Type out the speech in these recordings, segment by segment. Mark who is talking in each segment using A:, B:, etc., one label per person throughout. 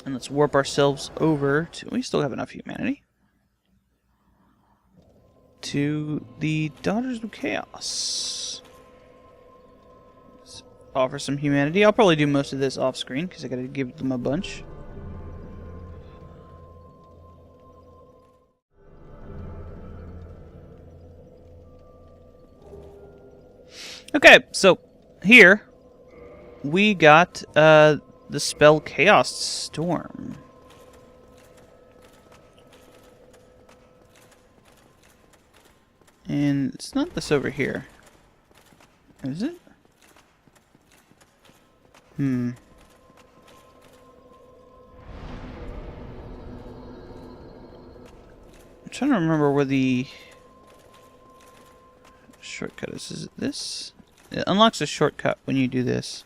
A: And let's warp ourselves over to... We still have enough humanity. To the Daughters of Chaos. Let's offer some humanity. I'll probably do most of this off screen because I gotta give them a bunch. Okay, so here we got the spell Chaos Storm. And it's not this over here. Is it? I'm trying to remember where the shortcut is. Is it this? It unlocks a shortcut when you do this.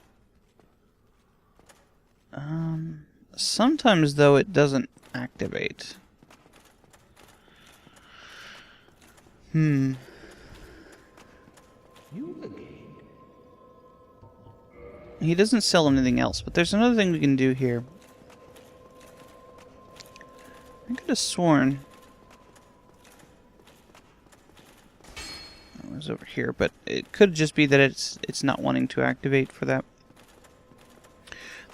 A: Sometimes, though, it doesn't activate. You again. He doesn't sell anything else, but there's another thing we can do here. I could have sworn it was over here, but it could just be that it's not wanting to activate for that.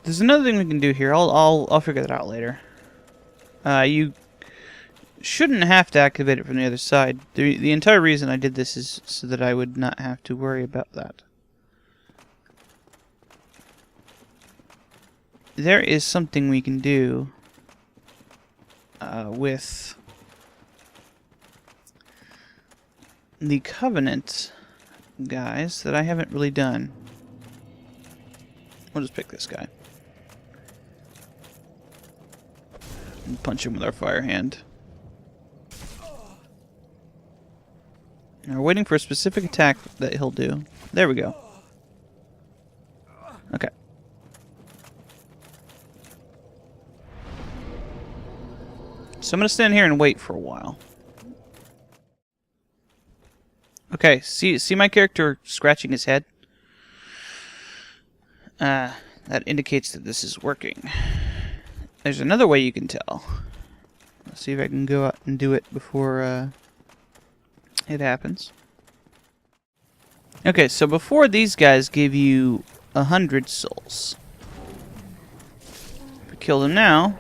A: There's another thing we can do here. I'll figure that out later. You shouldn't have to activate it from the other side. The entire reason I did this is so that I would not have to worry about that. There is something we can do with the Covenant guys that I haven't really done. We'll just pick this guy. And punch him with our fire hand. Now we're waiting for a specific attack that he'll do. There we go. Okay. So I'm going to stand here and wait for a while. Okay, see my character scratching his head? That indicates that this is working. There's another way you can tell. Let's see if I can go out and do it before it happens. Okay, so before these guys give you 100 souls. If we kill them now...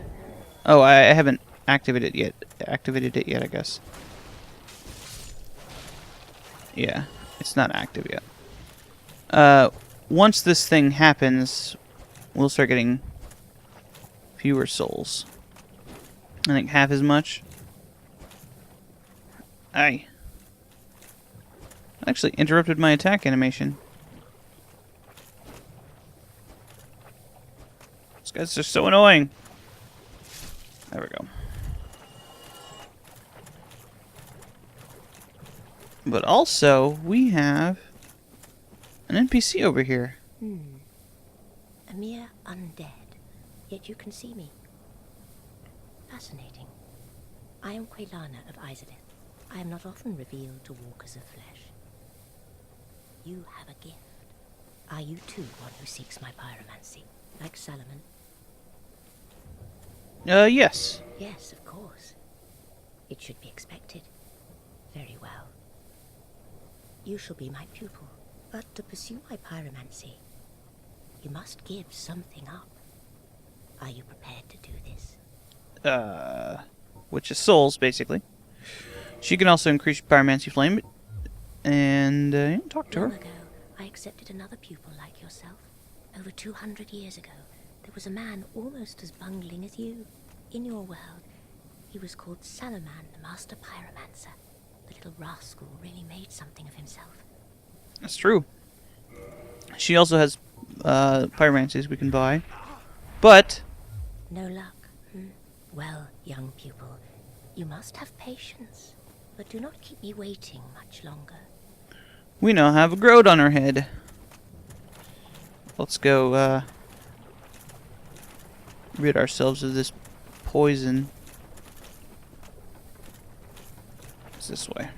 A: Oh, I haven't activated it yet, I guess. Yeah, it's not active yet. Once this thing happens, we'll start getting fewer souls. I think half as much. Aye. Actually interrupted my attack animation. These guys are so annoying. There we go. But also, we have an NPC over here.
B: A mere undead, yet you can see me. Fascinating. I am Quelana of Izadith. I am not often revealed to walkers of flesh. You have a gift. Are you too one who seeks my pyromancy, like Solomon?
A: Yes.
B: Yes, of course. It should be expected. Very well. You shall be my pupil, but to pursue my pyromancy, you must give something up. Are you prepared to do this?
A: Which is souls, basically. She can also increase pyromancy flame, and talk to her.
B: Long ago, I accepted another pupil like yourself. Over 200 years ago, there was a man almost as bungling as you. In your world, he was called Salaman, the master pyromancer. The little rascal really made something of himself.
A: That's true. She also has pyromancies we can buy, but
B: No luck. Well, young pupil, you must have patience, but do not keep me waiting much longer.
A: we now have a growth on our head. Let's go rid ourselves of this poison. It's this way.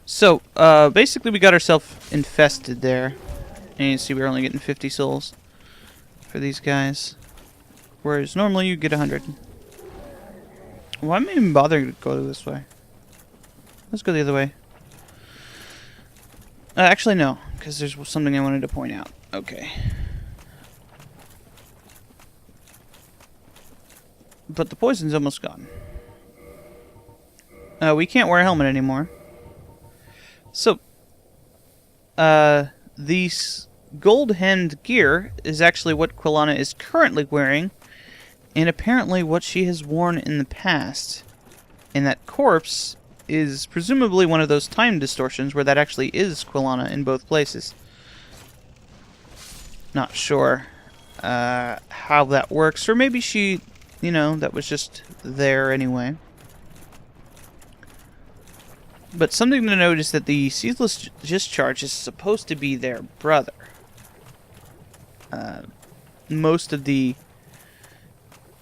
A: So, basically we got ourselves infested there. And you see we're only getting 50 souls. for these guys. Whereas normally you get 100. Why am I even bothering to go this way? Let's go the other way. Actually, no, because there's something I wanted to point out. Okay. But the poison's almost gone. We can't wear a helmet anymore. So, these gold-hemmed gear is actually what Quilana is currently wearing, and apparently what she has worn in the past. And that corpse is presumably one of those time distortions where that actually is Quilana in both places. Not sure how that works, or maybe she, you know, that was just there anyway. But something to note is that the ceaseless discharge is supposed to be their brother. Most of the,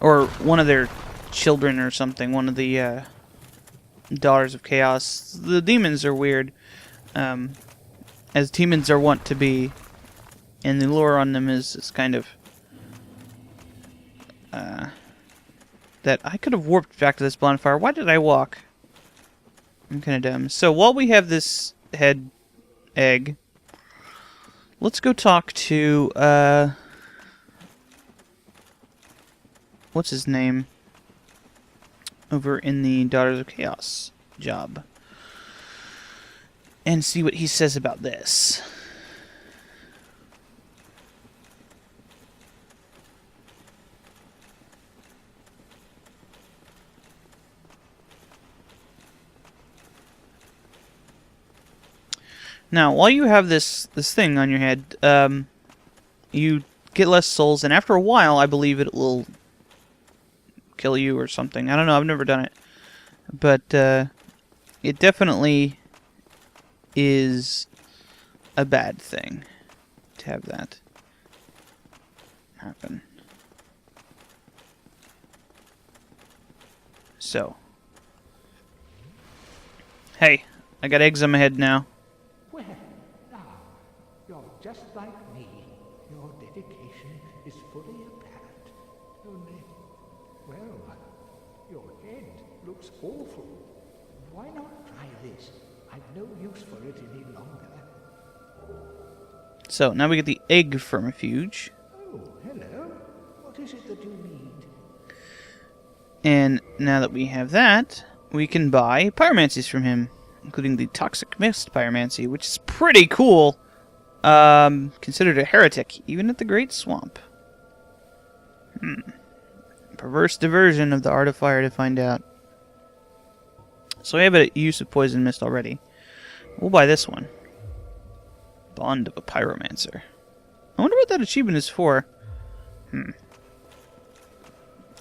A: or one of their children or something, one of the daughters of chaos. The demons are weird, as demons are wont to be, and the lore on them is kind of that I could have warped back to this bonfire. Why did I walk? I'm kind of dumb. So while we have this head egg, let's go talk to what's his name? Over in the Daughters of Chaos job. And see what he says about this. Now, while you have this thing on your head, you get less souls, and after a while, I believe it will kill you or something. I don't know, I've never done it. But it definitely is a bad thing to have that happen. So. Hey, I got eggs on my head now.
C: Well, now, you're just like me. Your dedication is fully apparent. Only, well, your head looks awful. Why not try this? I've no use for it any longer.
A: So, now we get the egg vermifuge.
C: Oh, hello. What is it that you need?
A: And now that we have that, we can buy pyromancies from him, including the Toxic Mist Pyromancy, which is pretty cool. Considered a heretic, even at the Great Swamp. Perverse diversion of the Art of Fire to find out. So we have a use of Poison Mist already. We'll buy this one. Bond of a Pyromancer. I wonder what that achievement is for.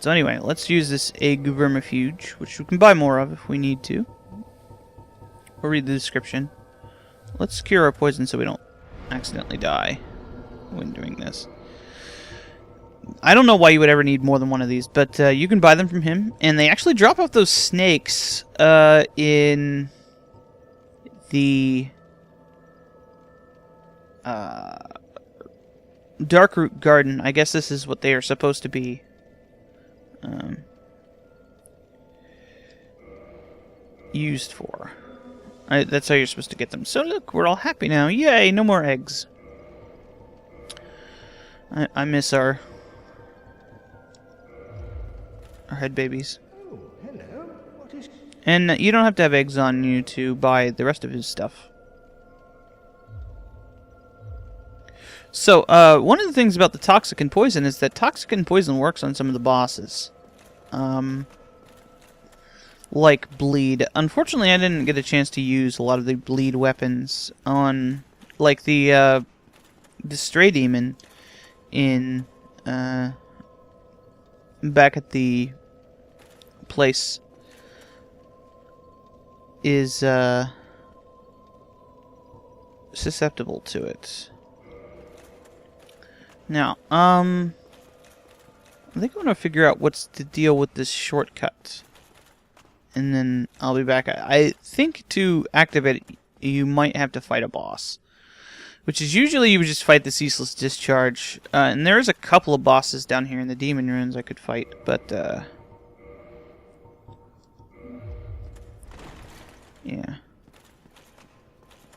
A: So anyway, let's use this egg vermifuge, which we can buy more of if we need to. We'll read the description. Let's cure our poison so we don't accidentally die when doing this. I don't know why you would ever need more than one of these, but you can buy them from him, and they actually drop off those snakes in the Darkroot Garden. I guess this is what they are supposed to be. Used for. That's how you're supposed to get them. So look, we're all happy now. Yay, no more eggs. I miss our head babies.
C: Oh, hello. What is...
A: And you don't have to have eggs on you to buy the rest of his stuff. So, one of the things about the Toxic and Poison is that Toxic and Poison works on some of the bosses. Like Bleed. Unfortunately, I didn't get a chance to use a lot of the Bleed weapons on, like the Stray Demon in, back at the place is, susceptible to it. Now, I think I want to figure out what's the deal with this shortcut. And then I'll be back. I think to activate it, you might have to fight a boss. Which is usually you would just fight the Ceaseless Discharge. And there's a couple of bosses down here in the Demon Ruins I could fight, but yeah.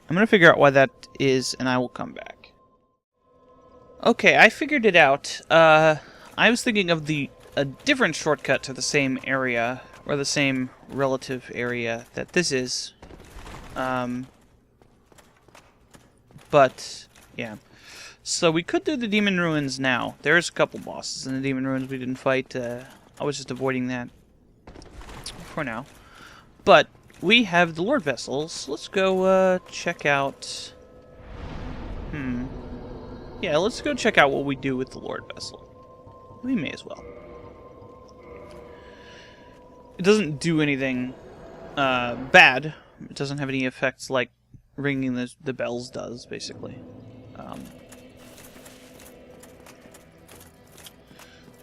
A: I'm gonna figure out why that is, and I will come back. Okay, I figured it out. I was thinking of a different shortcut to the same area, or the same relative area that this is. But, yeah. So we could do the Demon Ruins now. There's a couple bosses in the Demon Ruins we didn't fight. I was just avoiding that for now. But we have the Lord Vessels. Let's go check out... Yeah, let's go check out what we do with the Lord Vessel. We may as well. It doesn't do anything bad. It doesn't have any effects like ringing the bells does, basically.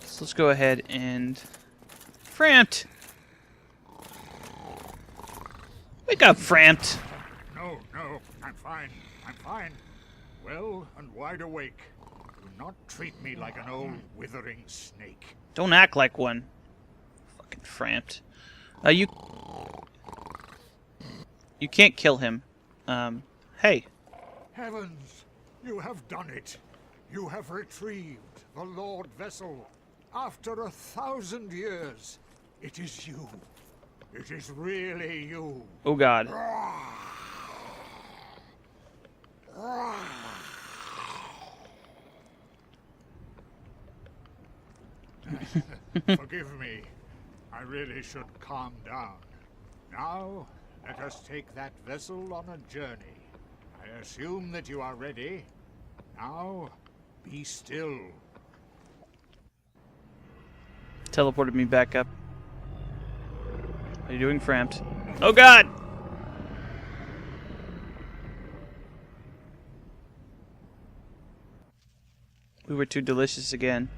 A: So let's go ahead and... Frant! Wake up, Frant!
D: No, I'm fine. I'm fine. Well and wide awake. Do not treat me like an old withering snake.
A: Don't act like one. Fucking Frant. You can't kill him. Hey.
D: Heavens, you have done it. You have retrieved the Lord Vessel. After 1,000 years, it is you. It is really you.
A: Oh God.
D: Forgive me. I really should calm down. Now, let us take that vessel on a journey. I assume that you are ready. Now, be still.
A: Teleported me back up. How are you doing, Frant? Oh God! We were too delicious again.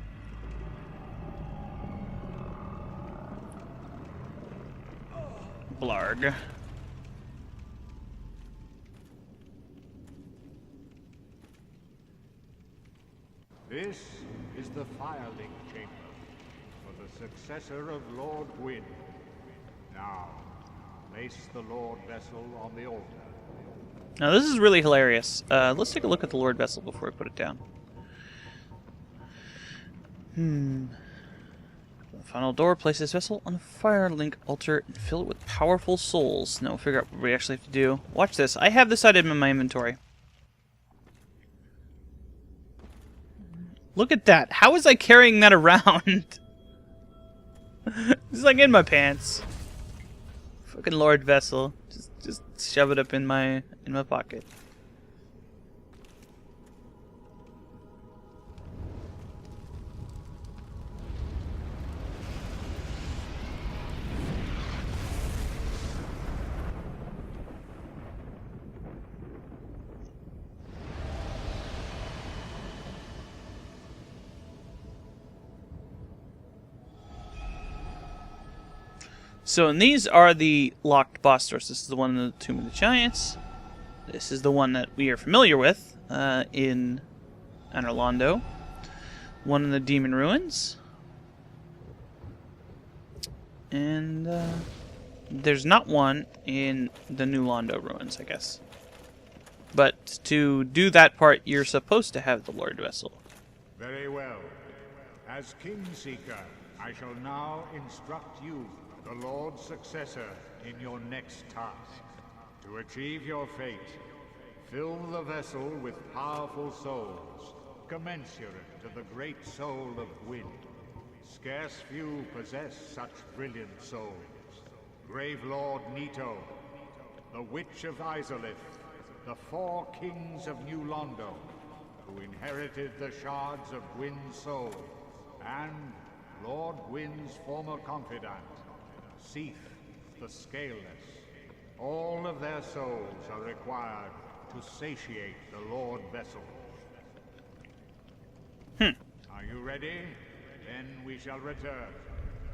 A: Blarg.
D: This is the Firelink Chamber for the successor of Lord Gwyn. Now, place the Lord Vessel on the altar.
A: Now this is really hilarious. Let's take a look at the Lord Vessel before we put it down. The final door, place this vessel on a Firelink altar and fill it with powerful souls. Now we'll figure out what we actually have to do. Watch this. I have this item in my inventory. Look at that. How is I carrying that around? It's like in my pants. Fucking Lord Vessel. Just shove it up in my pocket. So, and these are the locked boss doors. This is the one in the Tomb of the Giants. This is the one that we are familiar with in Anor Londo. One in the Demon Ruins. And there's not one in the New Londo Ruins, I guess. But to do that part, you're supposed to have the Lord Vessel.
D: Very well. As Kingseeker, I shall now instruct you, the Lord's successor, in your next task. To achieve your fate, fill the vessel with powerful souls, commensurate to the great soul of Gwyn. Scarce few possess such brilliant souls. Grave Lord Nito, the Witch of Izalith, the 4 kings of New Londo, who inherited the shards of Gwyn's soul, and Lord Gwyn's former confidant, Seath, the Scaleless. All of their souls are required to satiate the Lord Vessel. Are you ready? Then we shall return.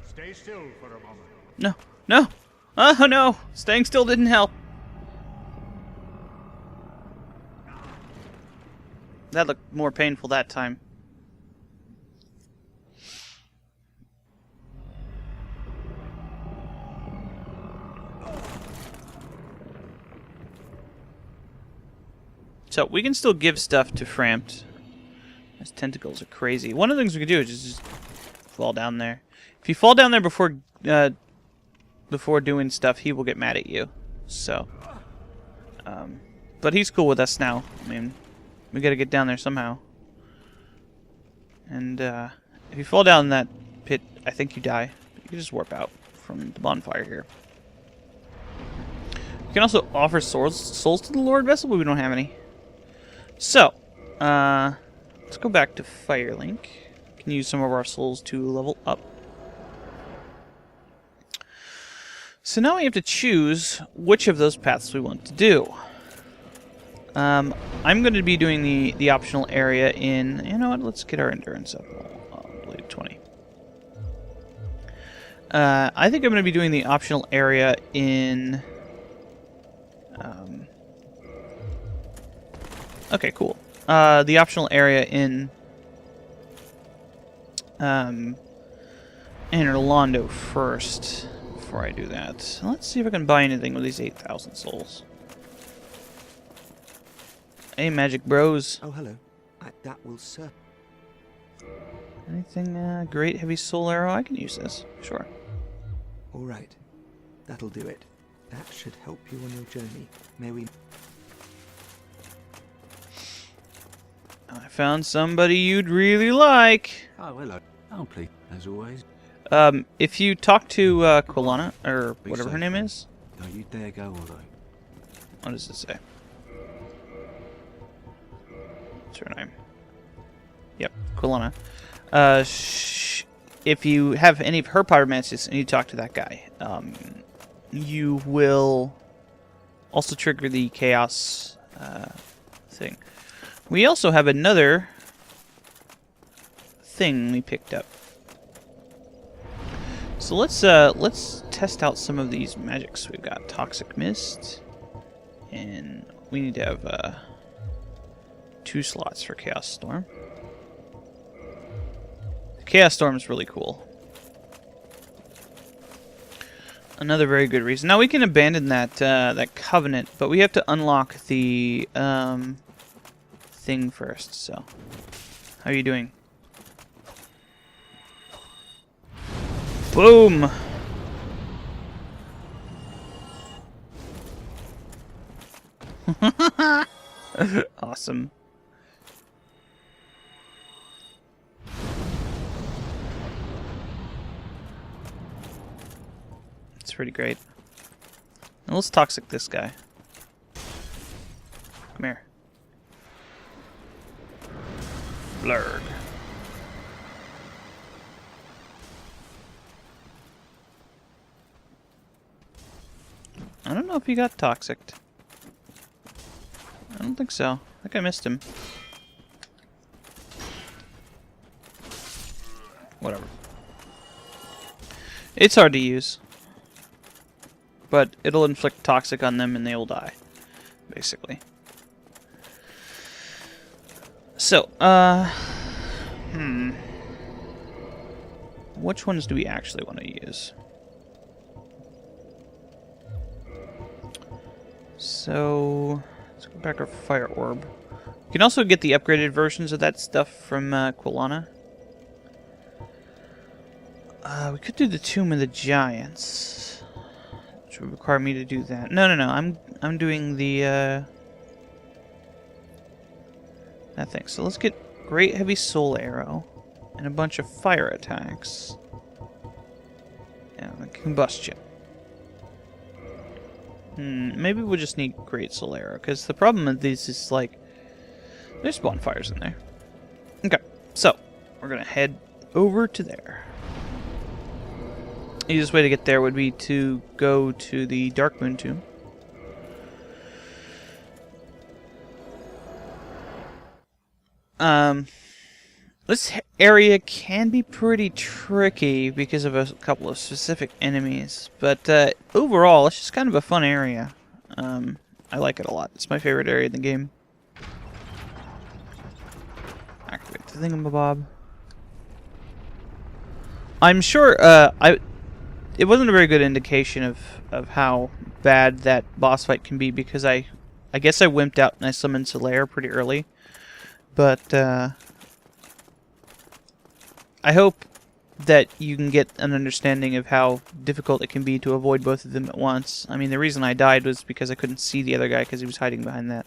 D: Stay still for a moment.
A: No, no! Oh no! Staying still didn't help. That looked more painful that time. So, we can still give stuff to Frampt. His tentacles are crazy. One of the things we can do is just fall down there. If you fall down there before doing stuff, he will get mad at you. So, but he's cool with us now. I mean, we gotta get down there somehow. And if you fall down in that pit, I think you die. You can just warp out from the bonfire here. You can also offer souls to the Lord Vessel, but we don't have any. So, let's go back to Firelink. We can use some of our souls to level up. So now we have to choose which of those paths we want to do. I'm going to be doing the optional area in... You know what? Let's get our endurance up. I'll believe 20. I think I'm going to be doing the optional area in... okay, cool. The optional area in Orlando first, before I do that. Let's see if I can buy anything with these 8,000 souls. Hey, Magic Bros.
E: Oh, hello. That will serve.
A: Anything great heavy soul arrow? I can use this. Sure.
E: All right. That'll do it. That should help you on your journey. May we...
A: I found somebody you'd really like.
F: Oh, hello. Oh, please, as always.
A: If you talk to Quilana, or whatever her name is.
F: Don't you dare go, although.
A: What does it say? What's her name? Yep, Quilana. If you have any of her pyromancies and you talk to that guy, you will also trigger the chaos thing. We also have another thing we picked up. So let's test out some of these magics. We've got Toxic Mist, and we need to have 2 slots for Chaos Storm. Chaos Storm is really cool. Another very good reason. Now we can abandon that that covenant, but we have to unlock the thing first. So, how are you doing? Boom! Awesome. It's pretty great. Now let's toxic this guy. Come here. Blurred. I don't know if he got toxicked. I don't think so. I think I missed him. Whatever. It's hard to use. But it'll inflict toxic on them and they will die. Basically. So, which ones do we actually want to use? So, let's go back to our Fire Orb. You can also get the upgraded versions of that stuff from Quilana. We could do the Tomb of the Giants, which would require me to do that. No. I'm doing the that thing. So let's get Great Heavy Soul Arrow and a bunch of fire attacks. Yeah, the combustion. Maybe we'll just need Great Soul Arrow, because the problem with these is, like, there's bonfires in there. Okay, so, we're gonna head over to there. The easiest way to get there would be to go to the Dark Moon Tomb. This area can be pretty tricky because of a couple of specific enemies, but overall, it's just kind of a fun area. I like it a lot. It's my favorite area in the game. the thingamabob. I'm sure, it wasn't a very good indication of how bad that boss fight can be, because I guess I wimped out and I summoned Solaire pretty early. But, I hope that you can get an understanding of how difficult it can be to avoid both of them at once. I mean, the reason I died was because I couldn't see the other guy because he was hiding behind that.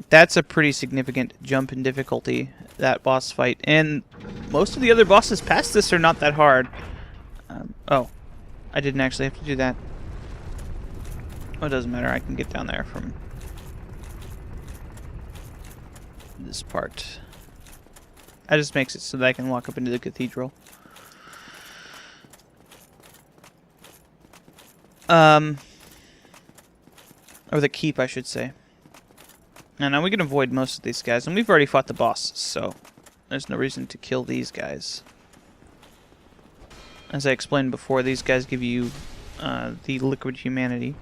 A: That's a pretty significant jump in difficulty, that boss fight. And most of the other bosses past this are not that hard. Oh, I didn't actually have to do that. Oh, it doesn't matter. I can get down there from this part. That just makes it so that I can walk up into the cathedral. Or the keep, I should say. And now we can avoid most of these guys, and we've already fought the boss, so there's no reason to kill these guys. As I explained before, these guys give you the liquid humanity.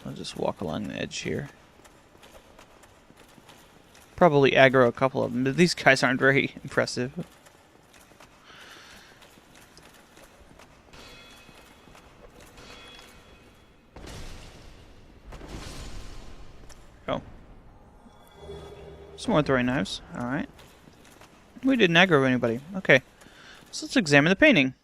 A: I'll just walk along the edge here. Probably aggro a couple of them, but these guys aren't very impressive. Oh. Some more throwing knives. Alright. We didn't aggro anybody. Okay. So let's examine the painting.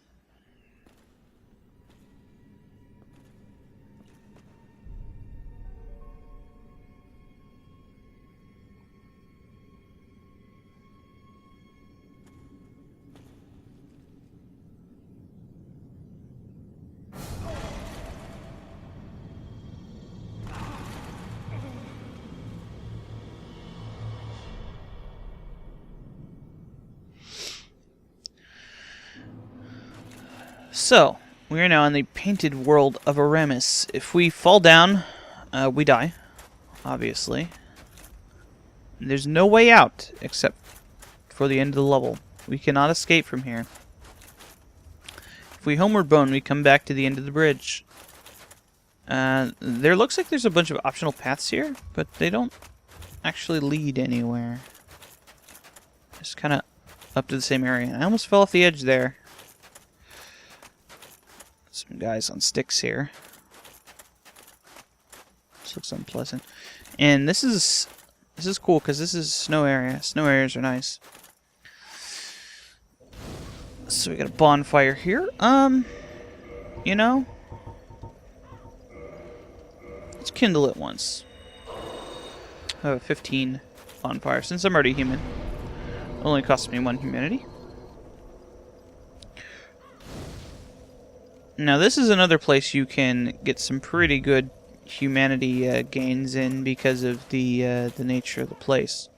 A: So, we are now in the painted world of Aramis. If we fall down, we die, obviously. There's no way out except for the end of the level. We cannot escape from here. If we homeward bone, we come back to the end of the bridge. There looks like there's a bunch of optional paths here, but they don't actually lead anywhere. Just kind of up to the same area. I almost fell off the edge there. Some guys on sticks here. This looks unpleasant. And this is cool because this is a snow area. Snow areas are nice. So we got a bonfire here. You know, let's kindle it once. I have a 15 bonfire since I'm already human. It only costs me 1 humanity. Now this is another place you can get some pretty good humanity gains in because of the nature of the place.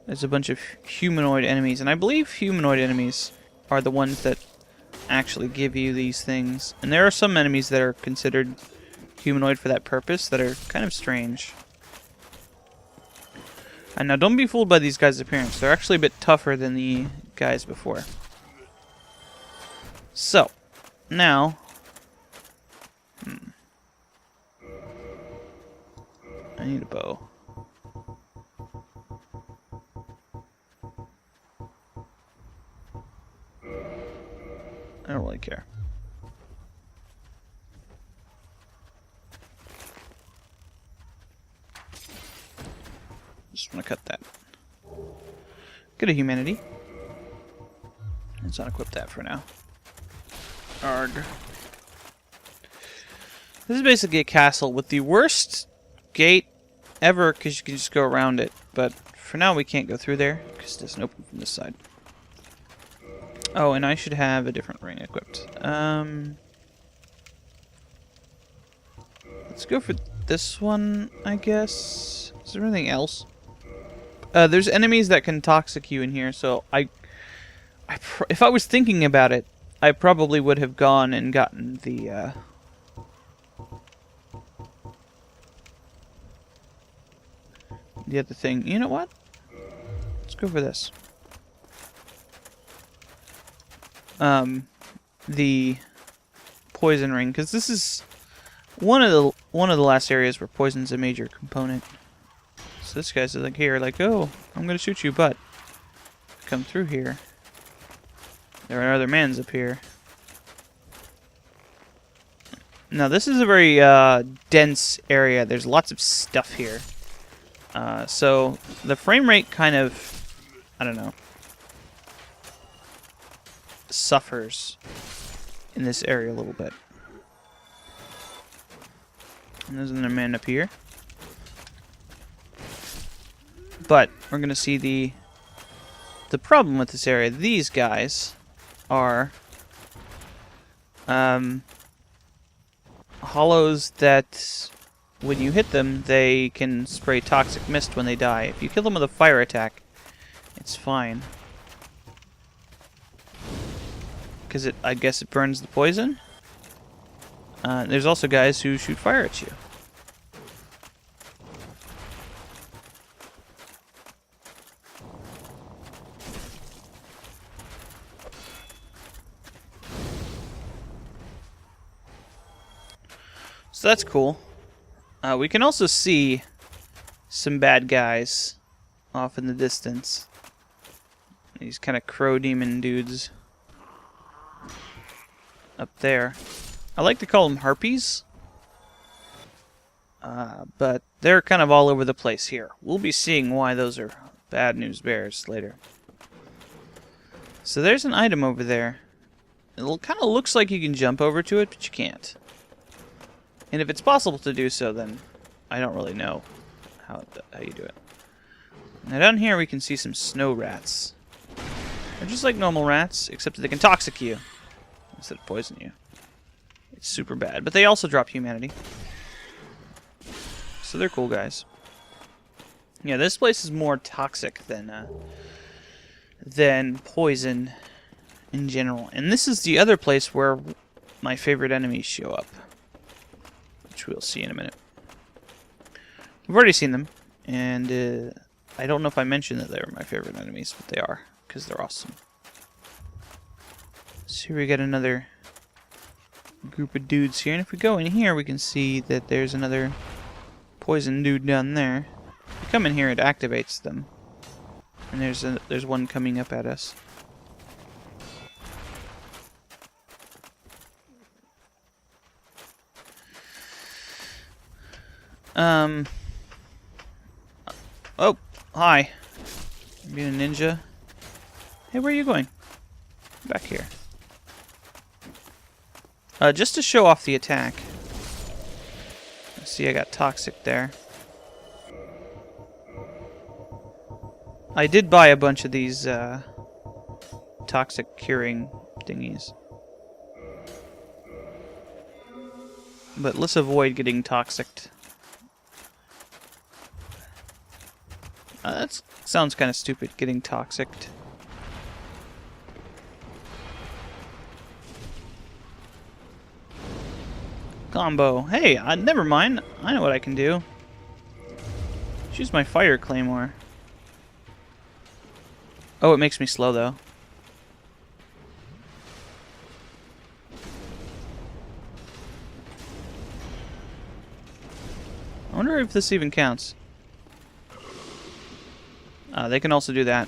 A: There's a bunch of humanoid enemies, and I believe humanoid enemies are the ones that actually give you these things. And there are some enemies that are considered humanoid for that purpose that are kind of strange. And now don't be fooled by these guys' appearance. They're actually a bit tougher than the guys before. So, now, I need a bow. I don't really care. Just want to cut that. Get a humanity. Let's unequip that for now. Arg. This is basically a castle with the worst gate ever because you can just go around it. But for now we can't go through there because it doesn't open from this side. Oh, and I should have a different ring equipped. Let's go for this one, I guess. Is there anything else? There's enemies that can toxic you in here, so if I was thinking about it, I probably would have gone and gotten the other thing. You know what? Let's go for this. The poison ring, because this is one of the last areas where poison's a major component. So this guy's like here, like, oh, I'm gonna shoot you, but come through here. There are other mans up here. Now this is a very dense area. There's lots of stuff here. So the frame rate kind of, I don't know, suffers in this area a little bit. And there's another man up here. But we're gonna see the problem with this area. These guys are hollows that when you hit them, they can spray toxic mist when they die. If you kill them with a fire attack, it's fine. Because I guess it burns the poison. There's also guys who shoot fire at you. So that's cool. We can also see some bad guys off in the distance. These kind of crow demon dudes up there. I like to call them harpies, but they're kind of all over the place here. We'll be seeing why those are bad news bears later. So there's an item over there. It kind of looks like you can jump over to it, but you can't. And if it's possible to do so, then I don't really know how you do it. Now down here we can see some snow rats. They're just like normal rats, except that they can toxic you instead of poison you. It's super bad, but they also drop humanity. So they're cool guys. Yeah, this place is more toxic than poison in general. And this is the other place where my favorite enemies show up, which we'll see in a minute. We've already seen them, and I don't know if I mentioned that they were my favorite enemies, but they are, because they're awesome. So here we got another group of dudes here, and if we go in here, we can see that there's another poison dude down there. If you come in here, it activates them, and there's one coming up at us. Oh, hi. You being a ninja? Hey, where are you going? Back here. Just to show off the attack. See, I got toxic there. I did buy a bunch of these toxic curing thingies. But let's avoid getting toxicked. That sounds kind of stupid, getting toxicked. Combo. Hey, never mind. I know what I can do. Choose my fire claymore. Oh, it makes me slow, though. I wonder if this even counts. They can also do that.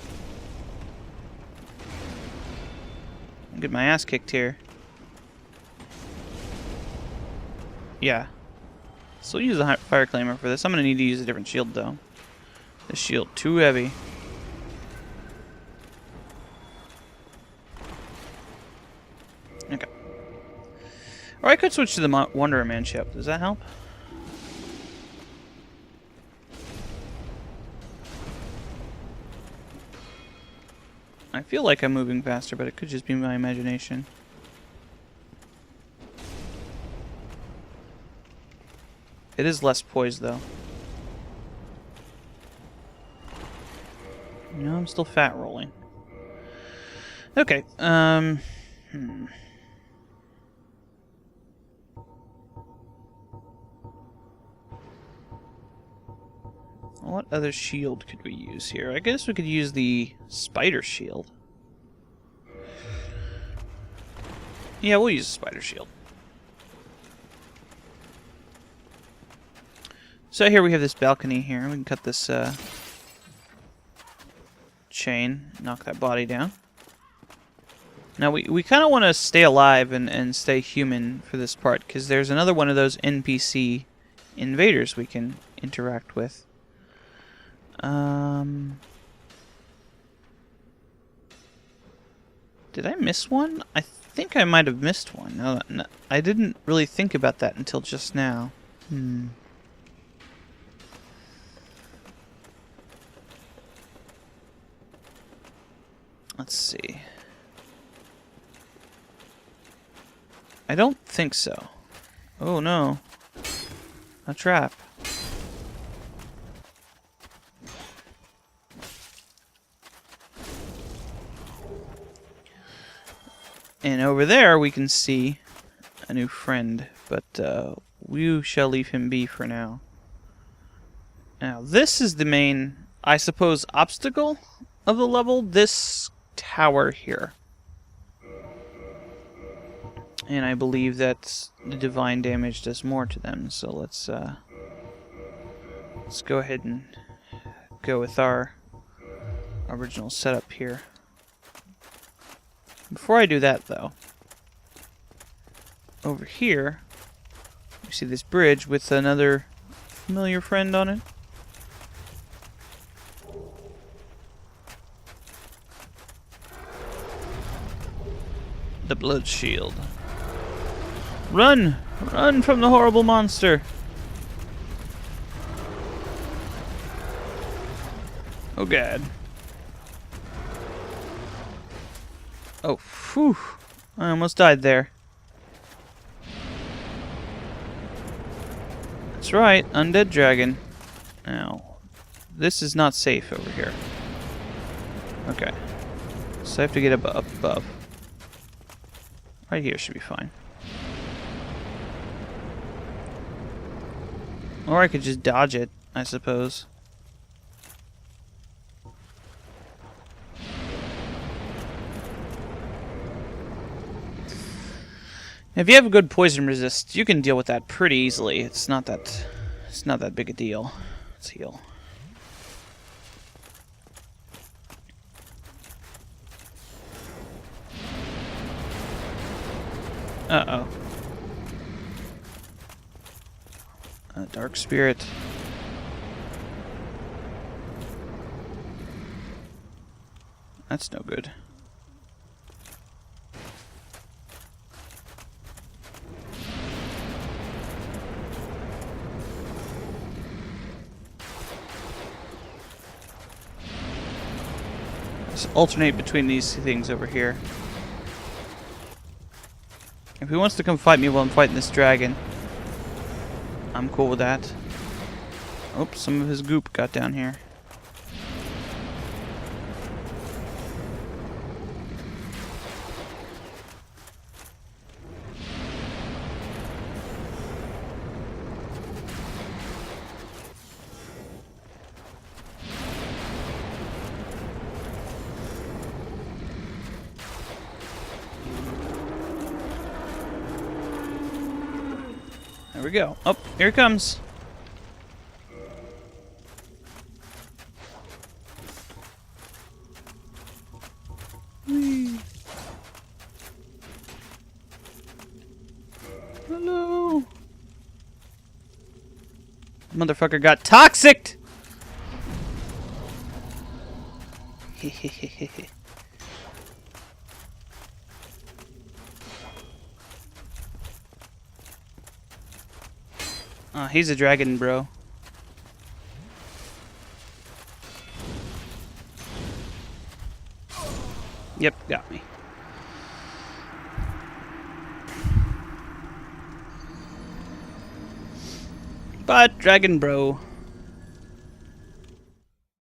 A: I'll get my ass kicked here. Yeah. So we'll use the fire claymore for this. I'm going to need to use a different shield, though. This shield too heavy. Okay. Or I could switch to the Wanderer Man ship. Does that help? I feel like I'm moving faster, but it could just be my imagination. It is less poised, though. No, I'm still fat rolling. Okay, What other shield could we use here? I guess we could use the spider shield. Yeah, we'll use the spider shield. So here we have this balcony here. We can cut this chain, knock that body down. Now we kind of want to stay alive and stay human for this part, because there's another one of those NPC invaders we can interact with. Did I miss one? I think I might have missed one. No, I didn't really think about that until just now. Let's see. I don't think so. Oh no. A trap. And over there we can see a new friend, but we shall leave him be for now. Now this is the main, I suppose, obstacle of the level, this tower here. And I believe that the divine damage does more to them, so let's go ahead and go with our original setup here. Before I do that, though, over here, you see this bridge with another familiar friend on it. The blood shield. Run! Run from the horrible monster! Oh god. Oh, phew. I almost died there. That's right, undead dragon. Now, this is not safe over here. Okay. So I have to get up above. Right here should be fine. Or I could just dodge it, I suppose. If you have a good poison resist, you can deal with that pretty easily. It's not that big a deal. Let's heal. Uh-oh. A dark spirit. That's no good. Let's alternate between these things over here. If he wants to come fight me while I'm fighting this dragon, I'm cool with that. Oops, some of his goop got down here. There we go. Oh, here it comes. Whee. Hello. Motherfucker got toxic. Hehehehe. He's a dragon, bro. Yep, got me. But dragon, bro.